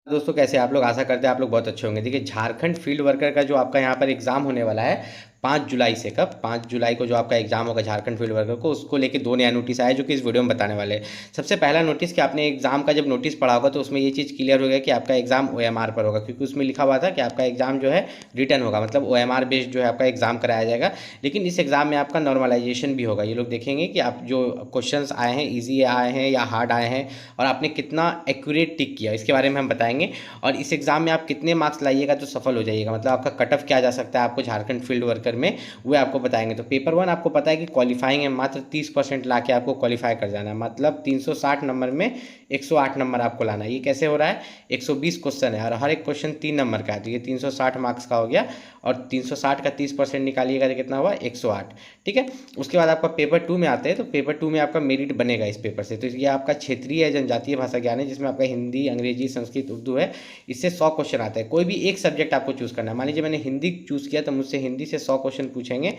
दोस्तों कैसे आप लोग। आशा करते हैं आप लोग बहुत अच्छे होंगे। देखिए झारखंड फील्ड वर्कर का जो आपका यहाँ पर एग्ज़ाम होने वाला है 5 जुलाई से। कब? 5 जुलाई को जो आपका एग्ज़ाम होगा झारखंड फील्ड वर्कर को, उसको लेके दो नया नोटिस आया जो कि इस वीडियो में बताने वाले हैं। सबसे पहला नोटिस कि आपने एग्ज़ाम का जब नोटिस पढ़ा होगा तो उसमें ये चीज़ क्लियर हो गया कि आपका एग्ज़ाम OMR पर होगा, क्योंकि उसमें लिखा हुआ था कि आपका एग्ज़ाम जो है रिटर्न होगा, मतलब OMR बेस्ड जो है आपका एग्ज़ाम कराया जाएगा। लेकिन इस एग्ज़ाम में आपका नॉर्मलाइजेशन भी होगा। ये लोग देखेंगे कि आप जो क्वेश्चंस आए हैं ईजी आए हैं या हार्ड आए हैं और आपने कितना एक्यूरेट टिक किया, इसके बारे में हम बताएंगे। और इस एग्ज़ाम में आप कितने मार्क्स लाइएगा तो सफल हो जाइएगा, मतलब आपका कट ऑफ क्या जा सकता है आपको झारखंड फील्ड वर्कर में, वो आपको बताएंगे। तो पेपर 1 आपको पता है कि क्वालिफाइंग है, मात्र 30% ला के आपको क्वालिफाई कर जाना है, मतलब 360 नंबर में 108 नंबर आपको लाना है। ये कैसे हो रहा है? 120 क्वेश्चन है और हर एक क्वेश्चन 3 नंबर का है, तो ये 360 मार्क्स का हो गया। और 360 का 30% निकालिएगा तो कितना हुआ? 108। ठीक है। उसके बाद आपका पेपर 2 में आते हैं, तो पेपर 2 में आपका मेरिट बनेगा इस पेपर से। तो ये आपका क्षेत्रीय जनजातीय भाषा ज्ञान है, जिसमें आपका हिंदी, अंग्रेजी, संस्कृत, उर्दू है। इससे 100 क्वेश्चन आता है। कोई भी एक सब्जेक्ट आपको चूज़ करना है। मान लीजिए मैंने हिंदी चूज़ किया तो मुझसे हिंदी से 100 क्वेश्चन पूछेंगे,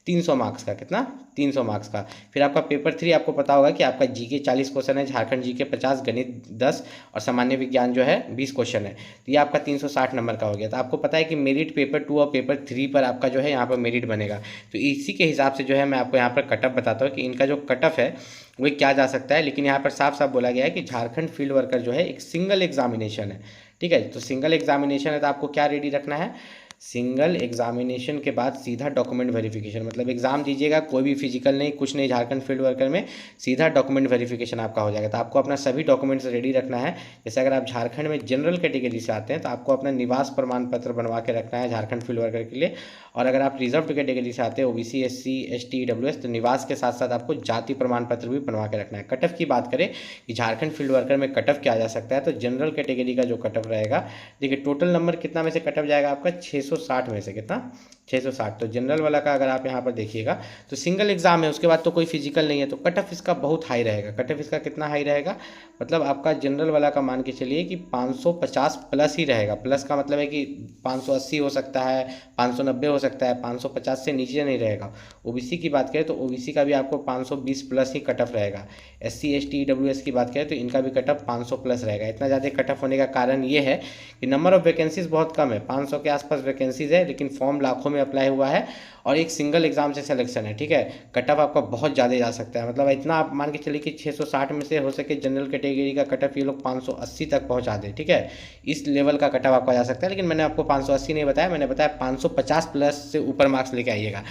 300 मार्क्स का। कितना? 300 मार्क्स का। फिर आपका पेपर 3 आपको पता होगा कि आपका जीके 40 क्वेश्चन है, झारखंड जीके 50, गणित 10 और सामान्य विज्ञान जो है 20 क्वेश्चन है। तो ये आपका 360 नंबर का हो गया। तो आपको पता है कि मेरिट पेपर 2 और पेपर 3 पर आपका जो है यहाँ पर मेरिट बनेगा। तो इसी के हिसाब से जो है मैं आपको यहाँ पर कटअप बताता हूँ कि इनका जो कटअप है वो क्या जा सकता है। लेकिन यहाँ पर साफ साफ बोला गया है कि झारखंड फील्ड वर्कर जो है एक सिंगल एग्जामिनेशन है। ठीक है, तो सिंगल एग्जामिनेशन है तो आपको क्या रेडी रखना है? सिंगल एग्जामिनेशन के बाद सीधा डॉक्यूमेंट वेरिफिकेशन, मतलब एग्जाम दीजिएगा, कोई भी फिजिकल नहीं, कुछ नहीं, झारखंड फील्ड वर्कर में सीधा डॉक्यूमेंट वेरिफिकेशन आपका हो जाएगा। तो आपको अपना सभी डॉक्यूमेंट्स रेडी रखना है। जैसे अगर आप झारखंड में जनरल कैटेगरी से आते हैं तो आपको अपना निवास प्रमाण पत्र बनवा के रखना है झारखंड फील्ड वर्कर के लिए। और अगर आप रिजर्व कैटेगरी से आते हैं OBC SC ST EWS, तो निवास के साथ साथ आपको जाति प्रमाण पत्र भी बनवा के रखना है। कटअफ की बात करें कि झारखंड फील्ड वर्कर में कटअफ क्या आ जा सकता है, तो जनरल कैटेगरी का जो कटअफ रहेगा, देखिए टोटल नंबर कितना में से कटअफ जाएगा आपका? 660 में से। कितना? 660। तो जनरल वाला का अगर आप यहाँ पर देखिएगा तो सिंगल एग्जाम है, उसके बाद तो कोई फिजिकल नहीं है, तो कटअफ इसका बहुत हाई रहेगा। कटअफ इसका कितना हाई रहेगा? मतलब आपका जनरल वाला का मान के चलिए कि 550 प्लस ही रहेगा। प्लस का मतलब है कि 580 हो सकता है, 590 हो सकता है, 550 से नीचे नहीं रहेगा। OBC की बात करें तो OBC का भी आपको 520 प्लस ही कटअफ रहेगा। SC ST EWS की बात करें तो इनका भी कटअफ 500 प्लस रहेगा। इतना ज़्यादा कटअफ होने का कारण ये है कि नंबर ऑफ वैकेंसीज बहुत कम है, 500 के आसपास वैकेंसीज है, लेकिन फॉर्म लाखों में अप्लाई हुआ है और एक सिंगल एग्जाम से सिलेक्शन है। ठीक है, कटअफ आपका बहुत ज़्यादा जा सकता है, मतलब इतना आप मान के चलिए कि 660 में से हो सके जनरल कैटेगरी का कटअफ ये लोग 580 तक पहुंचा दे। ठीक है, इस लेवल का कटअफ आपका जा सकता है। लेकिन मैंने आपको 580 नहीं बताया, मैंने बताया 550 प्लस से ऊपर मार्क्स लेके आइएगा।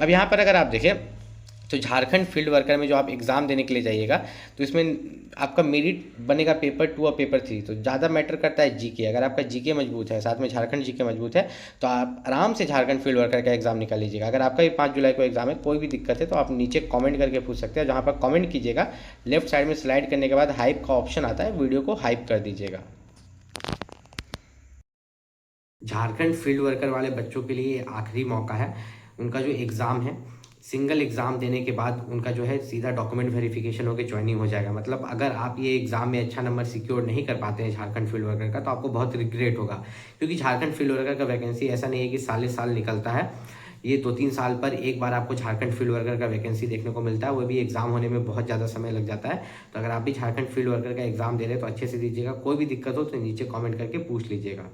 अब यहाँ पर अगर आप देखें तो झारखंड फील्ड वर्कर में जो आप एग्ज़ाम देने के लिए जाइएगा तो इसमें आपका मेरिट बनेगा पेपर 2 और पेपर 3। तो ज़्यादा मैटर करता है जीके। अगर आपका जीके मजबूत है, साथ में झारखंड जीके मजबूत है, तो आप आराम से झारखंड फील्ड वर्कर का एग्ज़ाम निकाल लीजिएगा। अगर आपका भी 5 जुलाई को एग्ज़ाम है, कोई भी दिक्कत है तो आप नीचे कॉमेंट करके पूछ सकते हैं। जहाँ पर कॉमेंट कीजिएगा लेफ्ट साइड में स्लाइड करने के बाद हाइप का ऑप्शन आता है, वीडियो को हाइप कर दीजिएगा। झारखंड फील्ड वर्कर वाले बच्चों के लिए आखिरी मौका है। उनका जो एग्ज़ाम है, सिंगल एग्ज़ाम देने के बाद उनका जो है सीधा डॉक्यूमेंट वेरिफिकेशन होकर ज्वाइनिंग हो जाएगा। मतलब अगर आप ये एग्ज़ाम में अच्छा नंबर सिक्योर नहीं कर पाते हैं झारखंड फील्ड वर्कर का, तो आपको बहुत रिग्रेट होगा, क्योंकि झारखंड फील्ड वर्कर का वैकेंसी ऐसा नहीं है कि साले साल निकलता है। ये 2-3 साल पर एक बार आपको झारखंड फील्ड वर्कर का वैकेंसी देखने को मिलता है, वो भी एग्ज़ाम होने में बहुत ज़्यादा समय लग जाता है। तो अगर आप भी झारखंड फील्ड वर्कर का एग्ज़ाम दे रहे हैं तो अच्छे से दीजिएगा। कोई भी दिक्कत हो तो नीचे कॉमेंट करके पूछ लीजिएगा।